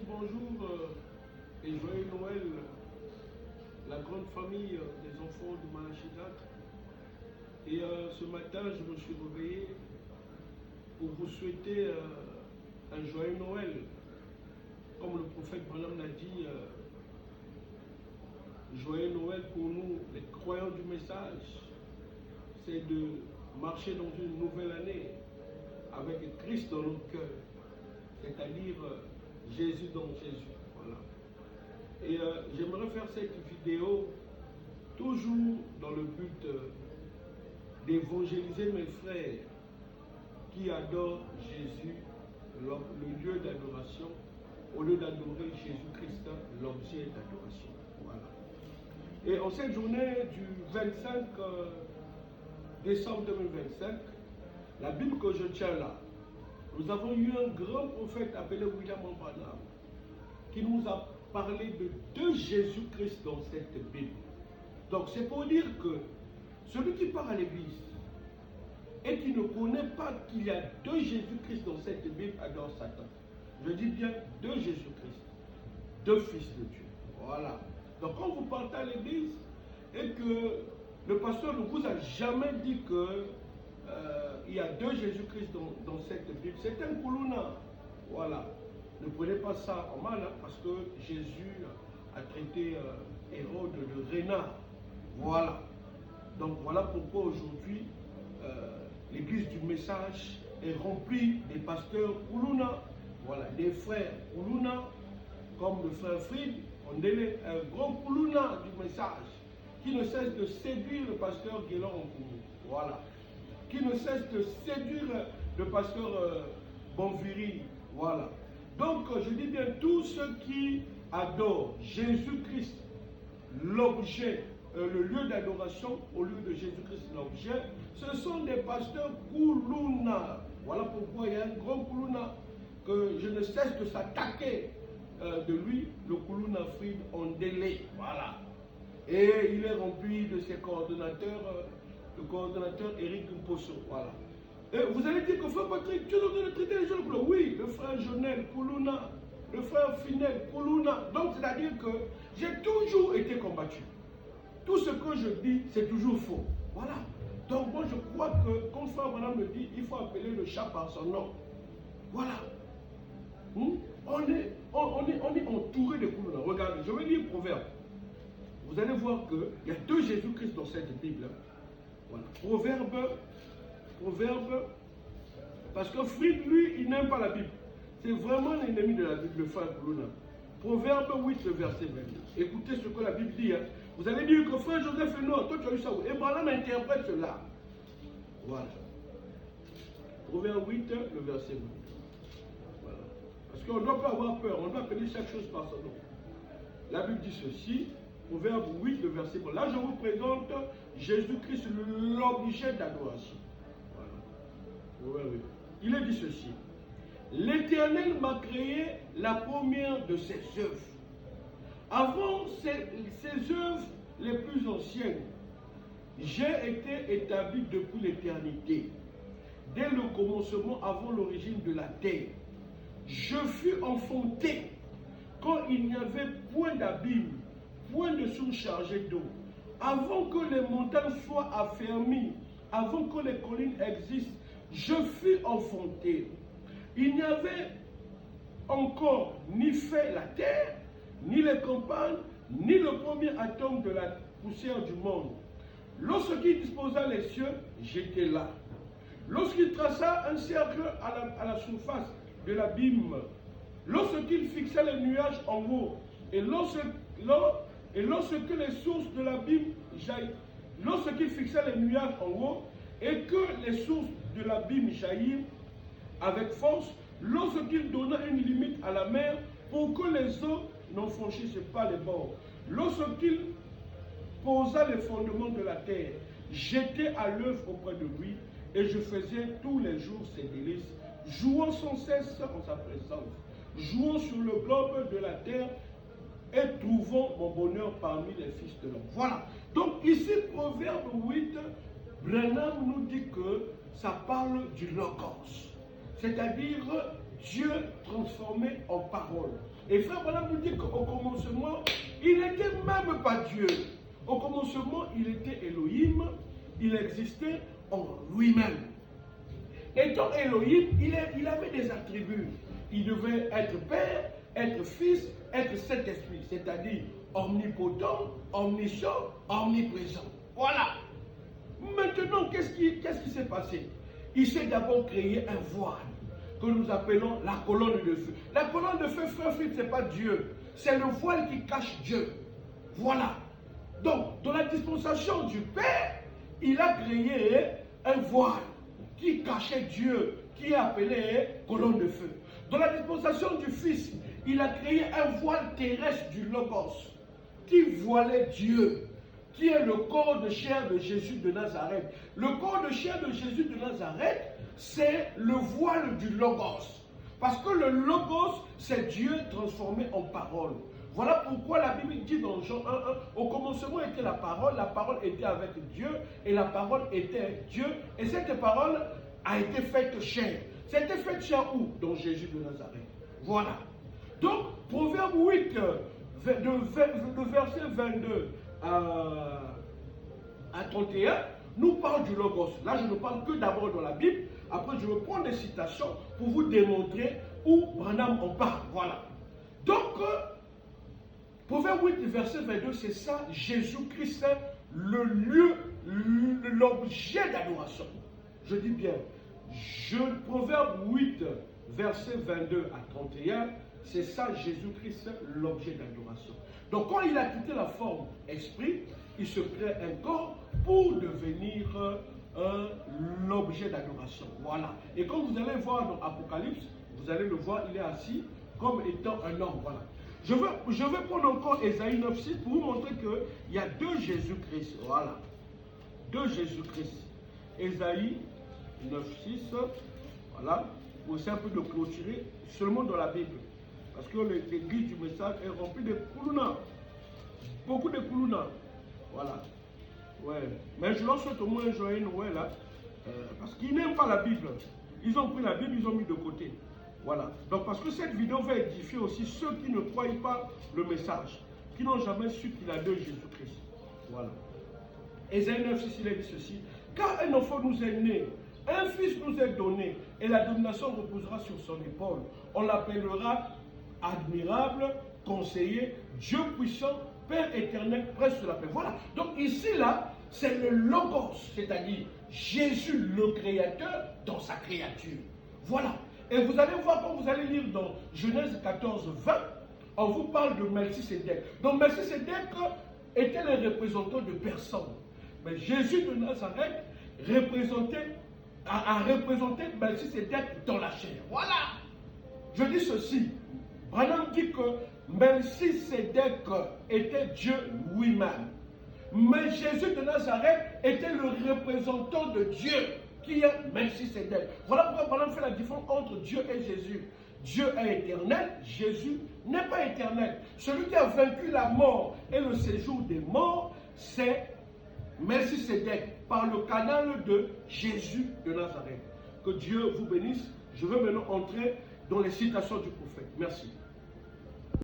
bonjour et joyeux Noël, la grande famille des enfants du Malachidak. Et ce matin, je me suis réveillé pour vous souhaiter un joyeux Noël. Comme le prophète Branham l'a dit, joyeux Noël pour nous, les croyants du message, c'est de marcher dans une nouvelle année avec Christ dans nos cœurs, c'est-à-dire Jésus dans Jésus. Voilà. Et j'aimerais faire cette vidéo toujours dans le but d'évangéliser mes frères qui adorent Jésus, le lieu d'adoration, au lieu d'adorer Jésus-Christ, l'objet d'adoration. Voilà. Et en cette journée du 25 décembre 2025, la Bible que je tiens là, nous avons eu un grand prophète appelé William Branham qui nous a parlé de deux Jésus-Christ dans cette Bible. Donc c'est pour dire que celui qui part à l'église et qui ne connaît pas qu'il y a deux Jésus-Christ dans cette Bible adore Satan. Je dis bien deux Jésus-Christ, deux fils de Dieu. Voilà. Donc quand vous partez à l'église et que le pasteur ne vous a jamais dit que il y a deux Jésus-Christ dans cette Bible, c'est un Kuluna. Voilà. Ne prenez pas ça en mal, hein, parce que Jésus a traité Hérode de renard. Voilà. Donc voilà pourquoi aujourd'hui l'église du message est remplie des pasteurs Kuluna. Voilà, des frères Kuluna, comme le frère Fried, on est un grand Kuluna du message, qui ne cesse de séduire le pasteur Guélon en Koumou. Voilà. Qui ne cesse de séduire le pasteur Bonviri. Voilà. Donc, je dis bien, tous ceux qui adorent Jésus-Christ, l'objet, le lieu d'adoration, au lieu de Jésus-Christ, l'objet, ce sont des pasteurs Kuluna. Voilà pourquoi il y a un grand Kuluna que je ne cesse de s'attaquer de lui, le Kuluna Fried en délai. Voilà. Et il est rempli de ses coordonnateurs, le coordonnateur Eric Posso. Voilà. Et vous allez dire que frère Patrick, tu es en train de traiter les gens de couleur. Oui, le frère Jonel, Kuluna, le frère Finel, Kuluna. Donc c'est-à-dire que j'ai toujours été combattu. Tout ce que je dis, c'est toujours faux. Voilà. Donc moi je crois que, quand frère Branham me dit, il faut appeler le chat par son nom. Voilà. On est entouré de Kuluna. Regardez, je vais lire Proverbe. Vous allez voir qu'il y a deux Jésus-Christ dans cette Bible. Voilà. Proverbe, parce que Fried, lui, il n'aime pas la Bible. C'est vraiment l'ennemi de la Bible, le frère Kuluna. Proverbe 8, le verset 22. Écoutez ce que la Bible dit. Hein. Vous allez dire que frère Joseph est noir, toi tu as eu ça où? Et Branham interprète cela. Voilà. Proverbe 8, le verset 22. Voilà. Parce qu'on ne doit pas avoir peur, on doit appeler chaque chose par son nom. La Bible dit ceci. Proverbe 8, le verset 1. Là, je vous présente Jésus-Christ, l'objet d'adoration. Voilà. Il est dit ceci. L'Éternel m'a créé la première de ses œuvres. Avant ses œuvres les plus anciennes, j'ai été établi depuis l'éternité. Dès le commencement, avant l'origine de la terre, je fus enfanté quand il n'y avait point d'abîme, point de source chargée d'eau. Avant que les montagnes soient affermies, avant que les collines existent, je fus enfanté. Il n'y avait encore ni fait la terre, ni les campagnes, ni le premier atome de la poussière du monde. Lorsqu'il disposa les cieux, j'étais là. Lorsqu'il traça un cercle à la surface de l'abîme, lorsqu'il fixa les nuages en haut, et lorsque les sources de l'abîme jaillissent, lorsqu'il fixa les nuages en haut, et que les sources de l'abîme jaillirent avec force, lorsqu'il donna une limite à la mer pour que les eaux n'en franchissent pas les bords, lorsqu'il posa les fondements de la terre, j'étais à l'œuvre auprès de lui et je faisais tous les jours ses délices, jouant sans cesse en sa présence, jouant sur le globe de la terre et trouvant mon bonheur parmi les fils de l'homme. Voilà. Donc ici, Proverbe 8, Branham nous dit que ça parle du logos, c'est-à-dire Dieu transformé en parole. Et frère Branham nous dit qu'au commencement, il n'était même pas Dieu. Au commencement, il était Elohim, il existait en lui-même. Étant Elohim, il avait des attributs. Il devait être Père, être Fils, être Saint-Esprit, c'est-à-dire omnipotent, omniscient, omniprésent. Voilà. Maintenant, qu'est-ce qui s'est passé? Il s'est d'abord créé un voile que nous appelons la colonne de feu. La colonne de feu, frère Philippe, ce n'est pas Dieu. C'est le voile qui cache Dieu. Voilà. Donc, dans la dispensation du Père, il a créé un voile qui cachait Dieu, qui est appelé colonne de feu. Dans la dispensation du Fils, il a créé un voile terrestre du Logos, qui voilait Dieu, qui est le corps de chair de Jésus de Nazareth. Le corps de chair de Jésus de Nazareth, c'est le voile du Logos. Parce que le Logos, c'est Dieu transformé en parole. Voilà pourquoi la Bible dit dans Jean 1:1, au commencement était la parole était avec Dieu, et la parole était Dieu, et cette parole a été faite chair. C'était faite chair où? Dans Jésus de Nazareth. Voilà. Donc, Proverbe 8, de verset 22 à 31, nous parle du Logos. Là, je ne parle que d'abord dans la Bible. Après, je vais prendre des citations pour vous démontrer où Branham en parle. Voilà. Donc, Proverbe 8, verset 22, c'est ça, Jésus-Christ, le lieu, l'objet d'adoration. Je dis bien, Proverbe 8, verset 22 à 31, c'est ça, Jésus-Christ, l'objet d'adoration. Donc, quand il a quitté la forme esprit, il se crée un corps pour devenir l'objet d'adoration. Voilà. Et comme vous allez voir dans Apocalypse, vous allez le voir, il est assis comme étant un homme. Voilà. Je vais prendre encore Ésaïe 9:6 pour vous montrer qu'il y a deux Jésus-Christ. Voilà. Deux Jésus-Christ. Ésaïe 9:6. Voilà. Pour essayer un peu de clôturer seulement dans la Bible. Parce que l'église du message est remplie de koulouna. Beaucoup de koulouna. Voilà. Ouais. Mais je leur souhaite au moins un joyeux Noël. Là, parce qu'ils n'aiment pas la Bible. Ils ont pris la Bible, ils ont mis de côté. Voilà. Donc parce que cette vidéo va édifier aussi ceux qui ne croient pas le message. Qui n'ont jamais su qu'il a deux Jésus-Christ. Voilà. Ésaïe 9:6, il a dit ceci. Car un enfant nous est né, un fils nous est donné, et la domination reposera sur son épaule. On l'appellera admirable, conseiller, Dieu puissant, Père éternel, prince de la paix. Voilà. Donc ici, là, c'est le Logos, c'est-à-dire Jésus, le Créateur, dans sa créature. Voilà. Et vous allez voir, quand vous allez lire dans Genèse 14:20, on vous parle de Melchisédek. Donc Melchisédek était le représentant de personne. Mais Jésus de Nazareth a représenté Melchisédek dans la chair. Voilà. Je dis ceci. Branham dit que Melchisédek était Dieu lui-même. Mais Jésus de Nazareth était le représentant de Dieu, qui est Melchisédek. Voilà pourquoi Branham fait la différence entre Dieu et Jésus. Dieu est éternel, Jésus n'est pas éternel. Celui qui a vaincu la mort et le séjour des morts, c'est Melchisédek, par le canal de Jésus de Nazareth. Que Dieu vous bénisse. Je veux maintenant entrer dans les citations du prophète. Merci.